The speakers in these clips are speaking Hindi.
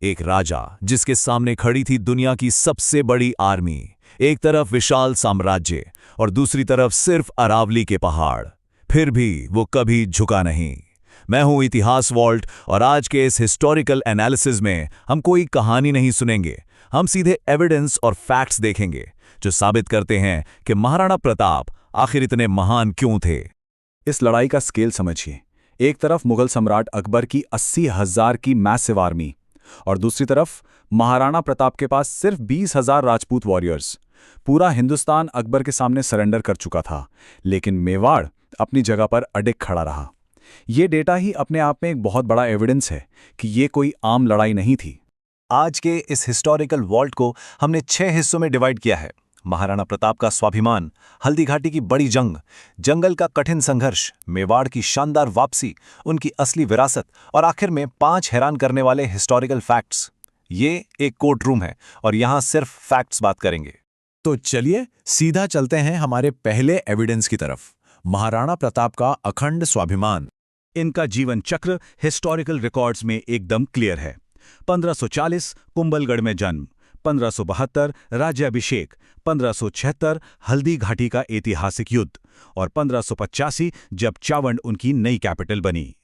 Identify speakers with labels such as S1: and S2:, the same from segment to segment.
S1: एक राजा जिसके सामने खड़ी थी दुनिया की सबसे बड़ी आर्मी, एक तरफ विशाल साम्राज्य और दूसरी तरफ सिर्फ अरावली के पहाड़। फिर भी वो कभी झुका नहीं। मैं हूं इतिहास वॉल्ट और आज के इस हिस्टोरिकल एनालिसिस में हम कोई कहानी नहीं सुनेंगे, हम सीधे एविडेंस और फैक्ट्स देखेंगे जो साबित करते हैं कि महाराणा प्रताप आखिर इतने महान क्यों थे।
S2: इस लड़ाई का स्केल समझिए। एक तरफ मुगल सम्राट अकबर की 80,000 की मैसिव आर्मी और दूसरी तरफ महाराणा प्रताप के पास सिर्फ 20,000 राजपूत वॉरियर्स। पूरा हिंदुस्तान अकबर के सामने सरेंडर कर चुका था, लेकिन मेवाड़ अपनी जगह पर अडिग खड़ा रहा। ये डेटा ही अपने आप में एक बहुत बड़ा एविडेंस है कि ये कोई आम लड़ाई नहीं थी।
S1: आज के इस हिस्टोरिकल वॉल्ट को हमने 6 हिस्सों में डिवाइड किया है। महाराणा प्रताप का स्वाभिमान, हल्दी घाटी की बड़ी जंग, जंगल का कठिन संघर्ष, मेवाड़ की शानदार वापसी, उनकी असली विरासत और आखिर में 5 हैरान करने वाले हिस्टोरिकल फैक्ट्स। ये एक कोर्ट रूम है और यहां सिर्फ फैक्ट्स बात करेंगे।
S3: तो चलिए सीधा चलते हैं हमारे पहले एविडेंस की तरफ, महाराणा प्रताप का अखंड स्वाभिमान।
S4: इनका जीवन चक्र हिस्टोरिकल रिकॉर्ड्स में एकदम क्लियर है। 1540 कुंभलगढ़ में जन्म, 1572 राज्याभिषेक, 1576 हल्दी घाटी का ऐतिहासिक युद्ध और 1585 जब चावंड उनकी नई कैपिटल बनी।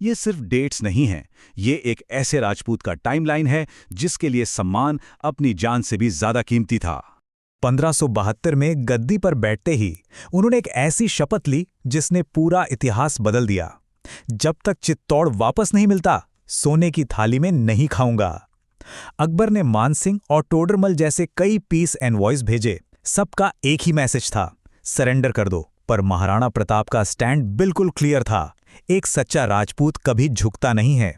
S4: ये सिर्फ डेट्स नहीं हैं, ये एक ऐसे राजपूत का टाइमलाइन है जिसके लिए सम्मान अपनी जान से भी ज्यादा कीमती था।
S3: 1572 में गद्दी पर बैठते ही उन्होंने एक ऐसी शपथ ली जिसने पूरा इतिहास बदल दिया। जब तक चित्तौड़ वापस नहीं मिलता, सोने की थाली में नहीं खाऊंगा। अकबर ने मानसिंह और टोडरमल जैसे कई पीस एनवॉयस भेजे, सबका एक ही मैसेज था, सरेंडर कर दो। पर महाराणा प्रताप का स्टैंड बिल्कुल क्लियर था, एक सच्चा राजपूत कभी झुकता नहीं है।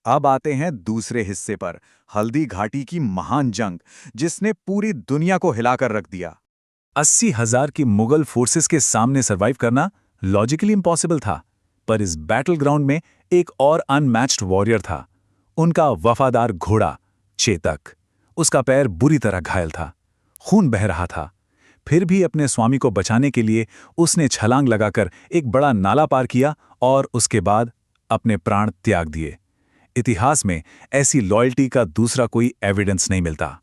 S2: अब आते हैं दूसरे हिस्से पर, हल्दी घाटी की महान जंग जिसने पूरी दुनिया को हिलाकर रख दिया। 80,000 की मुगल फोर्सेस के सामने सर्वाइव करना लॉजिकली इम्पॉसिबल था, पर इस बैटल ग्राउंड में एक और अनमैच्ड वॉरियर था, उनका वफादार घोड़ा चेतक। उसका पैर बुरी तरह घायल था, खून बह रहा था, फिर भी अपने स्वामी को बचाने के लिए उसने छलांग लगाकर एक बड़ा नाला पार किया और उसके बाद अपने प्राण त्याग दिए। इतिहास में ऐसी लॉयल्टी का दूसरा कोई एविडेंस नहीं मिलता।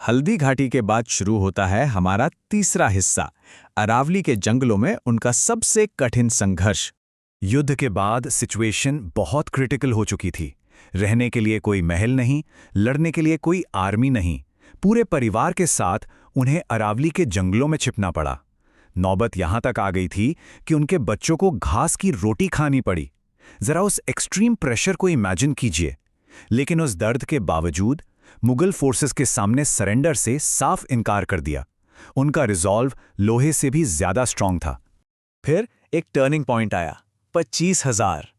S3: हल्दी घाटी के बाद शुरू होता है हमारा तीसरा हिस्सा, अरावली के जंगलों में उनका सबसे कठिन संघर्ष। युद्ध के बाद सिचुएशन बहुत क्रिटिकल हो चुकी थी। रहने के लिए कोई महल नहीं, लड़ने के लिए कोई आर्मी नहीं, पूरे परिवार के साथ उन्हें अरावली के जंगलों में छिपना पड़ा। नौबत यहां तक आ गई थी कि उनके बच्चों को घास की रोटी खानी पड़ी। जरा उस एक्सट्रीम प्रेशर को इमेजिन कीजिए। लेकिन उस दर्द के बावजूद मुगल फोर्सेस के सामने सरेंडर से साफ इनकार कर दिया। उनका रिजॉल्व लोहे से भी ज्यादा स्ट्रांग था। फिर एक टर्निंग पॉइंट आया, 25,000।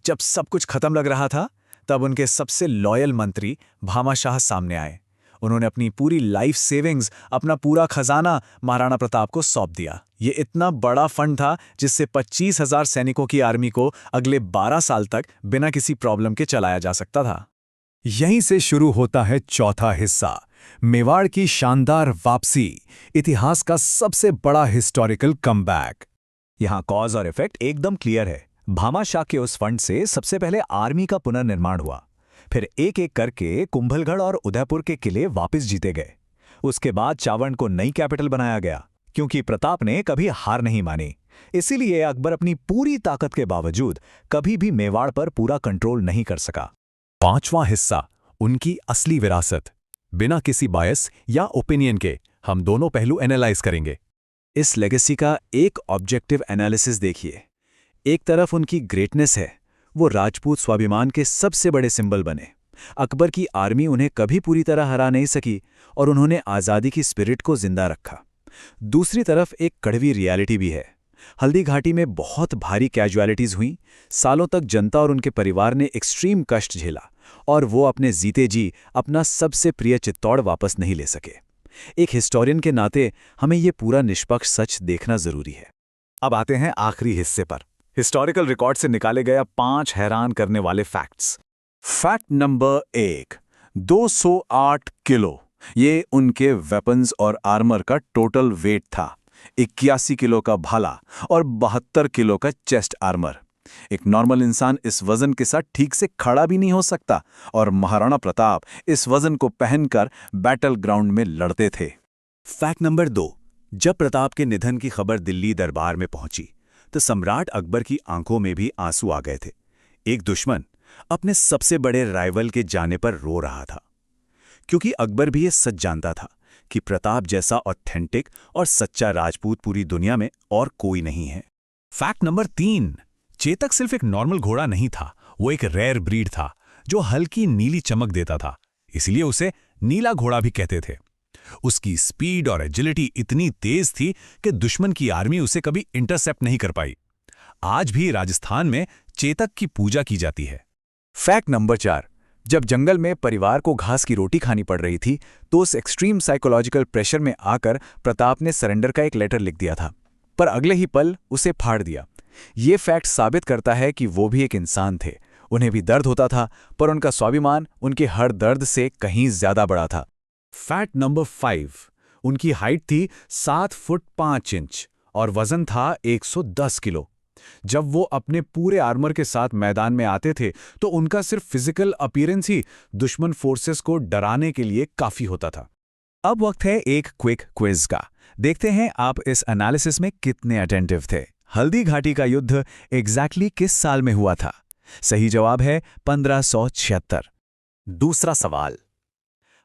S3: जब सब कुछ खत्म लग रहा था, तब उनके सबसे लॉयल मंत्री भामाशाह सामने आए। उन्होंने अपनी पूरी लाइफ सेविंग्स, अपना पूरा खजाना महाराणा प्रताप को सौंप दिया। ये इतना बड़ा फंड था जिससे 25,000 सैनिकों की आर्मी को अगले 12 साल तक बिना किसी प्रॉब्लम के चलाया जा सकता था।
S1: यहीं से शुरू होता है चौथा हिस्सा, मेवाड़ की शानदार वापसी, इतिहास का सबसे बड़ा हिस्टोरिकल कमबैक।
S3: यहाँ कॉज और इफेक्ट एकदम क्लियर है। भामाशाह के उस फंड से सबसे पहले आर्मी का पुनर्निर्माण हुआ, फिर एक एक करके कुंभलगढ़ और उदयपुर के किले वापस जीते गए। उसके बाद चावंड को नई कैपिटल बनाया गया, क्योंकि प्रताप ने कभी हार नहीं मानी। इसीलिए अकबर अपनी पूरी ताकत के बावजूद कभी भी मेवाड़ पर पूरा कंट्रोल नहीं कर सका।
S1: पांचवां हिस्सा, उनकी असली विरासत। बिना किसी बायस या ओपिनियन के हम दोनों पहलू एनालाइज करेंगे।
S2: इस लेगेसी का एक ऑब्जेक्टिव एनालिसिस देखिए। एक तरफ उनकी ग्रेटनेस है, वो राजपूत स्वाभिमान के सबसे बड़े सिंबल बने। अकबर की आर्मी उन्हें कभी पूरी तरह हरा नहीं सकी और उन्होंने आज़ादी की स्पिरिट को जिंदा रखा। दूसरी तरफ एक कड़वी रियलिटी भी है। हल्दी घाटी में बहुत भारी कैजुअलिटीज हुई, सालों तक जनता और उनके परिवार ने एक्सट्रीम कष्ट झेला और वो अपने जीते जी अपना सबसे प्रिय चित्तौड़ वापस नहीं ले सके। एक हिस्टोरियन के नाते हमें ये पूरा निष्पक्ष सच देखना जरूरी है।
S3: अब आते हैं आखिरी हिस्से पर, हिस्टोरिकल रिकॉर्ड से निकाले गए 5 हैरान करने वाले फैक्ट्स।
S2: फैक्ट नंबर 1, 208 किलो ये उनके वेपन्स और आर्मर का टोटल वेट था। 81 किलो का भाला और 72 किलो का चेस्ट आर्मर। एक नॉर्मल इंसान इस वजन के साथ ठीक से खड़ा भी नहीं हो सकता, और महाराणा प्रताप इस वजन को पहनकर बैटल ग्राउंड में लड़ते थे।
S3: Fact number 2। जब प्रताप के निधन की खबर दिल्ली दरबार में पहुंची तो सम्राट अकबर की आंखों में भी आंसू आ गए थे। एक दुश्मन अपने सबसे बड़े राइवल के जाने पर रो रहा था, क्योंकि अकबर भी ये सच जानता था कि प्रताप जैसा ऑथेंटिक और सच्चा राजपूत पूरी दुनिया में और कोई नहीं है।
S4: Fact number 3। चेतक सिर्फ एक नॉर्मल घोड़ा नहीं था, वो एक रेयर ब्रीड था जो हल्की नीली चमक देता था, इसलिए उसे नीला घोड़ा भी कहते थे। उसकी स्पीड और एजिलिटी इतनी तेज थी कि दुश्मन की आर्मी उसे कभी इंटरसेप्ट नहीं कर पाई। आज भी राजस्थान में चेतक की पूजा की जाती है।
S3: Fact number 4। जब जंगल में परिवार को घास की रोटी खानी पड़ रही थी तो उस एक्सट्रीम साइकोलॉजिकल प्रेशर में आकर प्रताप ने सरेंडर का एक लेटर लिख दिया था, पर अगले ही पल उसे फाड़ दिया। ये फैक्ट साबित करता है कि वो भी एक इंसान थे। उन्हें भी दर्द होता था, पर उनका स्वाभिमान उनके हर दर्द से कहीं ज्यादा बड़ा था।
S4: Fact number 5। उनकी हाइट थी 7 फुट 5 इंच और वजन था 110 किलो। जब वो अपने पूरे आर्मर के साथ मैदान में आते थे तो उनका सिर्फ फिजिकल अपीयरेंस ही दुश्मन फोर्सेस को डराने के लिए काफी होता था।
S3: अब वक्त है एक क्विक क्विज का। देखते हैं आप इस एनालिसिस में कितने अटेंटिव थे। हल्दी घाटी का युद्ध एग्जैक्टली किस साल में हुआ था? सही जवाब है 1576। दूसरा सवाल,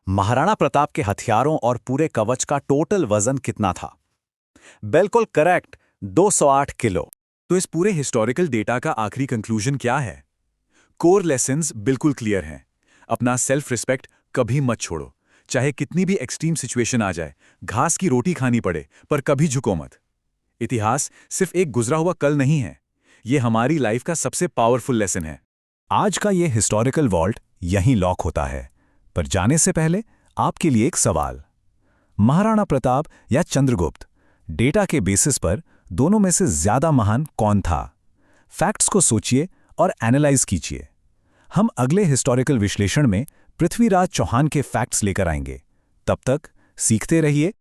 S3: महाराणा प्रताप के हथियारों और पूरे कवच का टोटल वजन कितना था? बिल्कुल करेक्ट, 208 किलो।
S2: तो इस पूरे हिस्टोरिकल डेटा का आखिरी कंक्लूजन क्या है? कोर लेसन्स बिल्कुल क्लियर हैं। अपना सेल्फ रिस्पेक्ट कभी मत छोड़ो, चाहे कितनी भी एक्सट्रीम सिचुएशन आ जाए, घास की रोटी खानी पड़े, पर कभी झुको मत। इतिहास सिर्फ एक गुजरा हुआ कल नहीं है, ये हमारी लाइफ का सबसे पावरफुल लेसन है।
S4: आज का ये हिस्टोरिकल वॉल्ट यहीं लॉक होता है, पर जाने से पहले आपके लिए एक सवाल। महाराणा प्रताप या चंद्रगुप्त, डेटा के बेसिस पर दोनों में से ज्यादा महान कौन था? फैक्ट्स को सोचिए और एनालाइज कीजिए। हम अगले हिस्टोरिकल विश्लेषण में पृथ्वीराज चौहान के फैक्ट्स लेकर आएंगे। तब तक सीखते रहिए,